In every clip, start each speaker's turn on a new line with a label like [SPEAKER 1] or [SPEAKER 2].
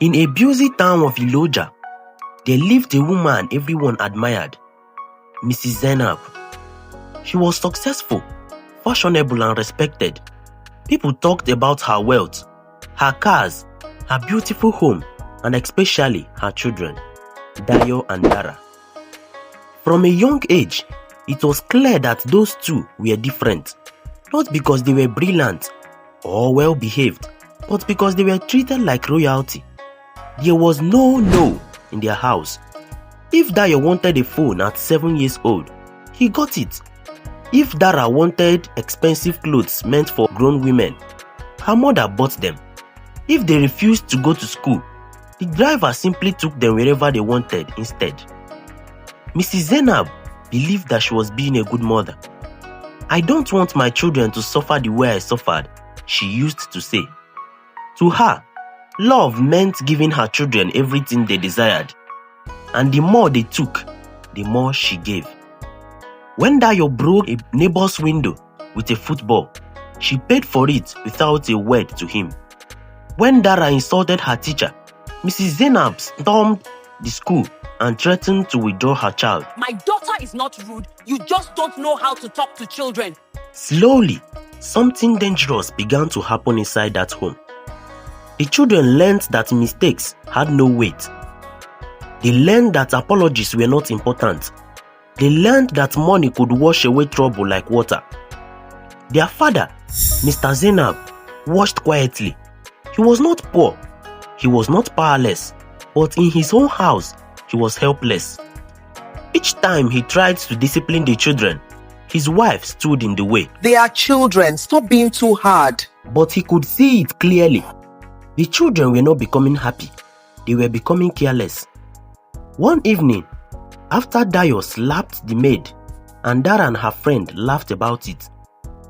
[SPEAKER 1] In a busy town of 𝐄𝐥'𝐬, there lived a woman everyone admired, Mrs. Zainab. She was successful, fashionable and respected. People talked about her wealth, her cars, her beautiful home, and especially her children, Dayo and Dara. From a young age, it was clear that those two were different, not because they were brilliant or well-behaved, but because they were treated like royalty. There was no in their house. If Dayo wanted a phone at 7 years old, he got it. If Dara wanted expensive clothes meant for grown women, her mother bought them. If they refused to go to school, the driver simply took them wherever they wanted instead. Mrs. Zainab believed that she was being a good mother. "I don't want my children to suffer the way I suffered," she used to say. To her, love meant giving her children everything they desired, and the more they took, the more she gave. When Dayo broke a neighbor's window with a football, she paid for it without a word to him. When Dara insulted her teacher, Mrs. Zainab stormed the school and threatened to withdraw her child.
[SPEAKER 2] "My daughter is not rude, you just don't know how to talk to children."
[SPEAKER 1] Slowly, something dangerous began to happen inside that home. The children learned that mistakes had no weight. They learned that apologies were not important. They learned that money could wash away trouble like water. Their father, Mr. Zainab, watched quietly. He was not poor, he was not powerless, but in his own house, he was helpless. Each time he tried to discipline the children, his wife stood in the way.
[SPEAKER 3] "They are children, stop being too hard."
[SPEAKER 1] But he could see it clearly. The children were not becoming happy, they were becoming careless. One evening, after Dayo slapped the maid and Dara and her friend laughed about it,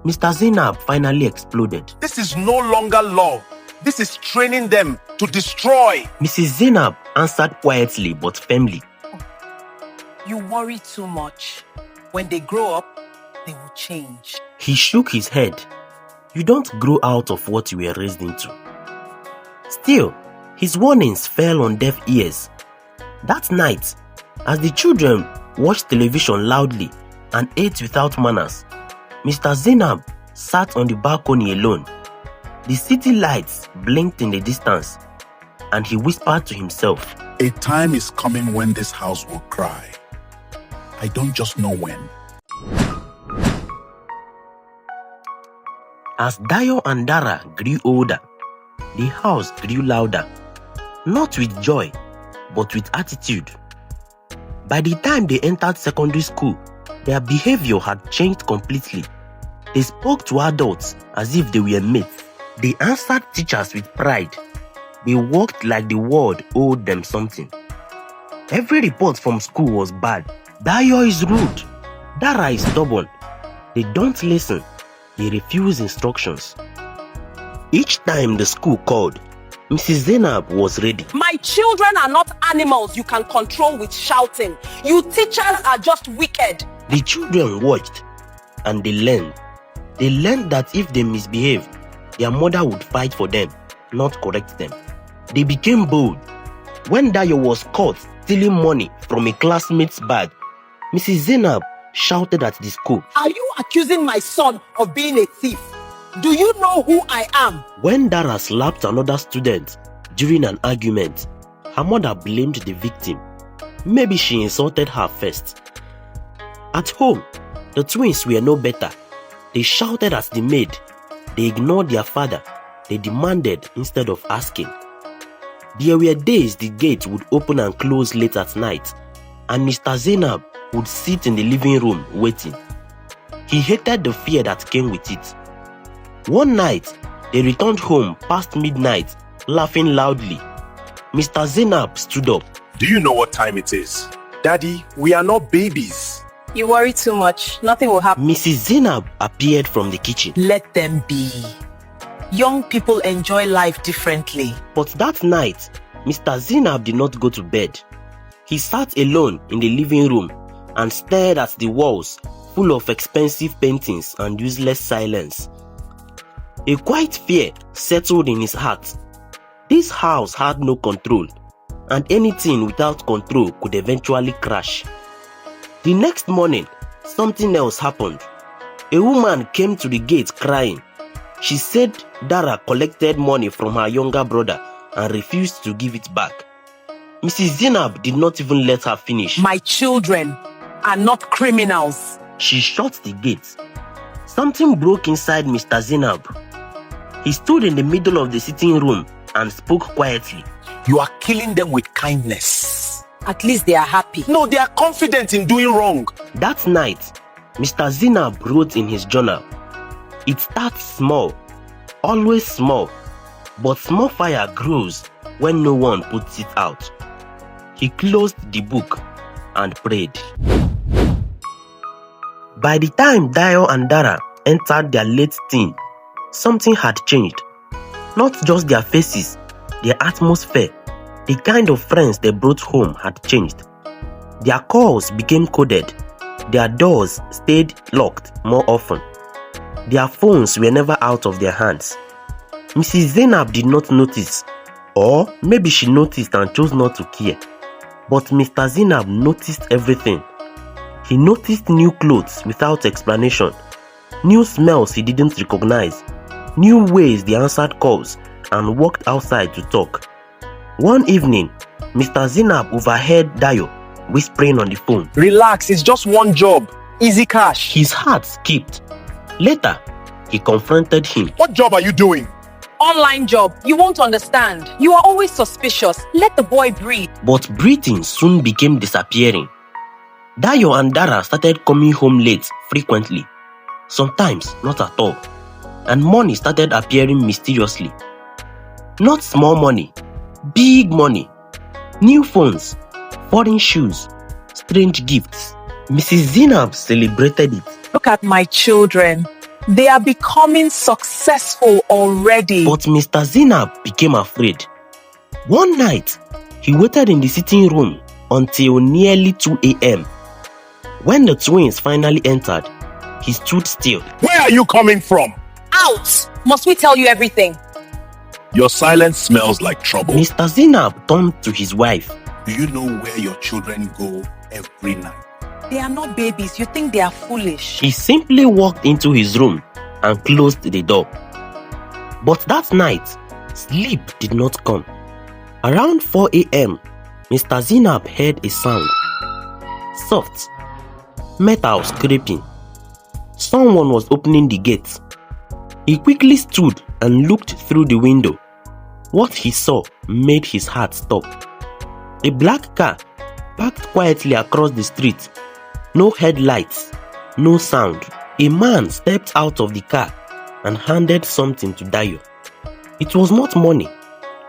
[SPEAKER 1] Mr. Zainab finally exploded.
[SPEAKER 4] "This is no longer love. This is training them to destroy."
[SPEAKER 1] Mrs. Zainab answered quietly but firmly.
[SPEAKER 3] "You worry too much. When they grow up, they will change."
[SPEAKER 1] He shook his head. "You don't grow out of what you were raised into." Still, his warnings fell on deaf ears. That night, as the children watched television loudly and ate without manners, Mr. Zainab sat on the balcony alone. The city lights blinked in the distance, and he whispered to himself,
[SPEAKER 4] "A time is coming when this house will cry. I don't just know when."
[SPEAKER 1] As Dayo and Dara grew older, the house grew louder, not with joy, but with attitude. By the time they entered secondary school, their behavior had changed completely. They spoke to adults as if they were mates. They answered teachers with pride. They walked like the world owed them something. Every report from school was bad. Dayo is rude. Dara is stubborn. They don't listen. They refuse instructions. Each time the school called, Mrs. Zainab was ready.
[SPEAKER 2] "My children are not animals you can control with shouting. You teachers are just wicked."
[SPEAKER 1] The children watched and they learned. They learned that if they misbehaved, their mother would fight for them, not correct them. They became bold. When Dayo was caught stealing money from a classmate's bag, Mrs. Zainab shouted at the school,
[SPEAKER 2] "Are you accusing my son of being a thief? Do you know who I am?"
[SPEAKER 1] When Dara slapped another student during an argument, her mother blamed the victim. Maybe she insulted her first. At home, the twins were no better. They shouted at the maid. They ignored their father. They demanded instead of asking. There were days the gate would open and close late at night, and Mr. Zainab would sit in the living room waiting. He hated the fear that came with it. One night, they returned home past midnight, laughing loudly. Mr. Zainab stood up.
[SPEAKER 4] "Do you know what time it is? Daddy, we are not babies."
[SPEAKER 3] "You worry too much. Nothing will happen."
[SPEAKER 1] Mrs. Zainab appeared from the kitchen.
[SPEAKER 3] "Let them be. Young people enjoy life differently."
[SPEAKER 1] But that night, Mr. Zainab did not go to bed. He sat alone in the living room and stared at the walls full of expensive paintings and useless silence. A quiet fear settled in his heart. This house had no control, and anything without control could eventually crash. The next morning, something else happened. A woman came to the gate crying. She said Dara collected money from her younger brother and refused to give it back. Mrs. Zainab did not even let her finish.
[SPEAKER 3] My children are not criminals.
[SPEAKER 1] She shut the gate. Something broke inside Mr. Zainab. He stood in the middle of the sitting room and spoke quietly.
[SPEAKER 4] You are killing them with kindness.
[SPEAKER 3] At least they are happy.
[SPEAKER 4] No, they are confident in doing wrong.
[SPEAKER 1] That night, Mr. Zainab wrote in his journal, "It starts small, always small, but small fire grows when no one puts it out." He closed the book and prayed. By the time Dayo and Dara entered their late teen, something had changed. Not just their faces, their atmosphere, the kind of friends they brought home had changed. Their calls became coded. Their doors stayed locked more often. Their phones were never out of their hands. Mrs. Zainab did not notice, or maybe she noticed and chose not to care. But Mr. Zainab noticed everything. He noticed new clothes without explanation, new smells he didn't recognize, new ways they answered calls and walked outside to talk. One evening, Mr. Zainab overheard Dayo whispering on the phone.
[SPEAKER 4] Relax, it's just one job. Easy cash.
[SPEAKER 1] His heart skipped. Later, he confronted him.
[SPEAKER 4] What job are you doing?
[SPEAKER 3] Online job. You won't understand. You are always suspicious. Let the boy breathe.
[SPEAKER 1] But breathing soon became disappearing. Dayo and Dara started coming home late frequently, sometimes not at all, and money started appearing mysteriously. Not small money, big money, new phones, foreign shoes, strange gifts. Mrs. Zainab celebrated it.
[SPEAKER 3] Look at my children. They are becoming successful already.
[SPEAKER 1] But Mr. Zainab became afraid. One night, he waited in the sitting room until nearly 2 a.m. When the twins finally entered, he stood still.
[SPEAKER 4] Where are you coming from?
[SPEAKER 3] Out! Must we tell you everything?
[SPEAKER 4] Your silence smells like trouble.
[SPEAKER 1] Mr. Zainab turned to his wife.
[SPEAKER 4] Do you know where your children go every night?
[SPEAKER 3] They are not babies. You think they are foolish.
[SPEAKER 1] He simply walked into his room and closed the door. But that night, sleep did not come. Around 4 a.m., Mr. Zainab heard a sound. Soft, metal scraping. Someone was opening the gate. He quickly stood and looked through the window. What he saw made his heart stop. A black car parked quietly across the street. No headlights, no sound. A man stepped out of the car and handed something to Dayo. It was not money.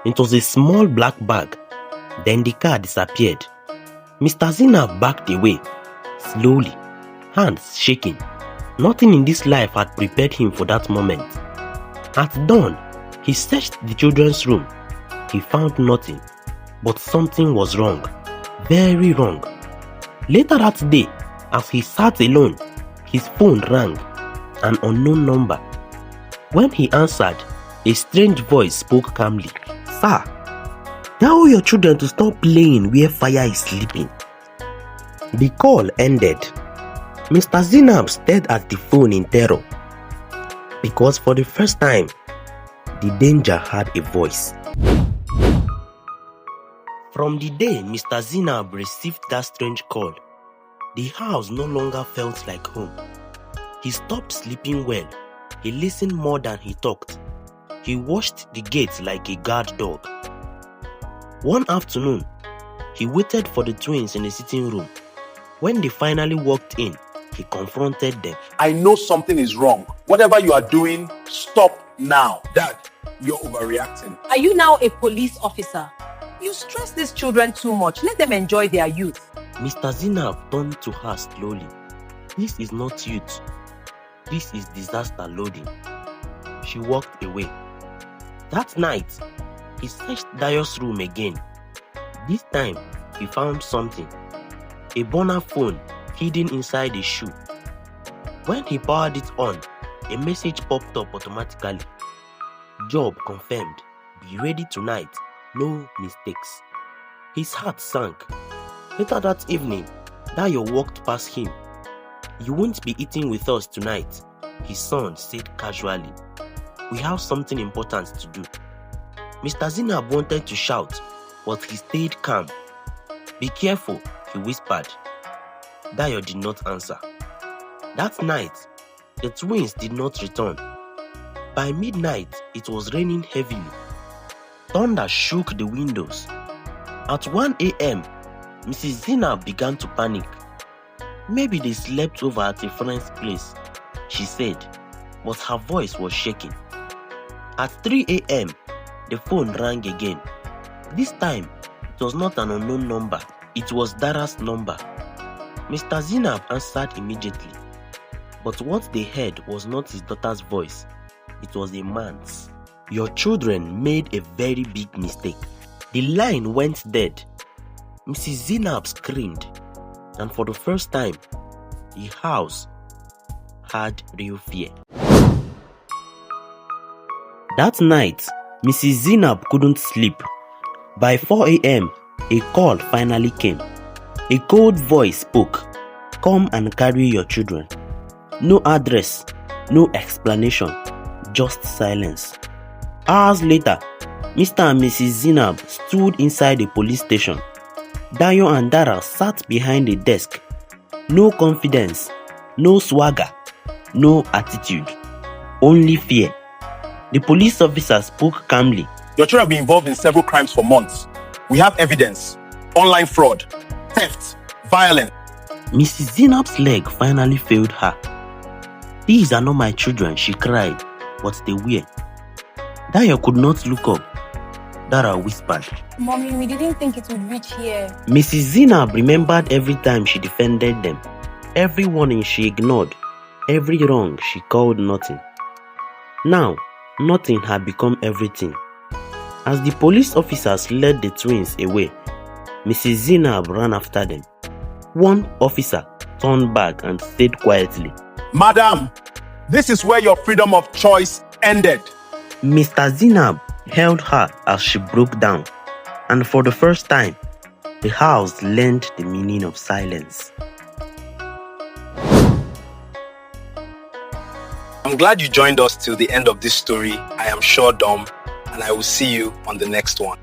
[SPEAKER 1] It was a small black bag. Then the car disappeared. Mr. Zainab backed away, slowly, hands shaking. Nothing in this life had prepared him for that moment. At dawn, he searched the children's room. He found nothing, but something was wrong, very wrong. Later that day, as he sat alone, his phone rang, an unknown number. When he answered, a strange voice spoke calmly. "Sir, tell your children to stop playing where fire is sleeping." The call ended. Mr. Zainab stared at the phone in terror, because for the first time, the danger had a voice. From the day Mr. Zainab received that strange call, the house no longer felt like home. He stopped sleeping well. He listened more than he talked. He watched the gate like a guard dog. One afternoon, he waited for the twins in the sitting room. When they finally walked in, he confronted them.
[SPEAKER 4] I know something is wrong. Whatever you are doing, stop now. Dad, you're overreacting.
[SPEAKER 3] Are you now a police officer? You stress these children too much. Let them enjoy their youth.
[SPEAKER 1] Mr. Zainab turned to her slowly. This is not youth. This is disaster loading. She walked away. That night, he searched Dayo's room again. This time, he found something. A burner phone hidden inside a shoe. When he powered it on, a message popped up automatically. Job confirmed. Be ready tonight, no mistakes. His heart sank. Later that evening, Dayo walked past him. You won't be eating with us tonight, his son said casually. We have something important to do. Mr. Zinab wanted to shout, but he stayed calm. Be careful, he whispered. Dayo did not answer. That night, the twins did not return. By midnight, it was raining heavily. Thunder shook the windows. At 1 a.m., Mrs. Zinab began to panic. Maybe they slept over at a friend's place, she said, but her voice was shaking. At 3 a.m., the phone rang again. This time, it was not an unknown number. It was Dara's number. Mr. Zinab answered immediately. But what they heard was not his daughter's voice. It was a man's. Your children made a very big mistake. The line went dead. Mrs. Zinab screamed. And for the first time, the house had real fear. That night, Mrs. Zinab couldn't sleep. By 4 a.m., a call finally came. A cold voice spoke. Come and carry your children. No address, no explanation, just silence. Hours later, Mr. and Mrs. Zinab stood inside a police station. Dayo and Dara sat behind a desk. No confidence, no swagger, no attitude, only fear. The police officer spoke calmly.
[SPEAKER 4] Your children have been involved in several crimes for months. We have evidence. Online fraud, theft, violence.
[SPEAKER 1] Mrs. Zinab's leg finally failed her. These are not my children, she cried, but they were. Dayo could not look up. Dara whispered.
[SPEAKER 5] Mommy, we didn't think it would reach here.
[SPEAKER 1] Mrs. Zinab remembered every time she defended them, every warning she ignored, every wrong she called nothing. Now, nothing had become everything. As the police officers led the twins away, Mrs. Zinab ran after them. One officer turned back and said quietly,
[SPEAKER 4] Madam, this is where your freedom of choice ended.
[SPEAKER 1] Mr. Zinab held her as she broke down, and for the first time, the house learned the meaning of silence.
[SPEAKER 6] I'm glad you joined us till the end of this story. I am sure, Dom, and I will see you on the next one.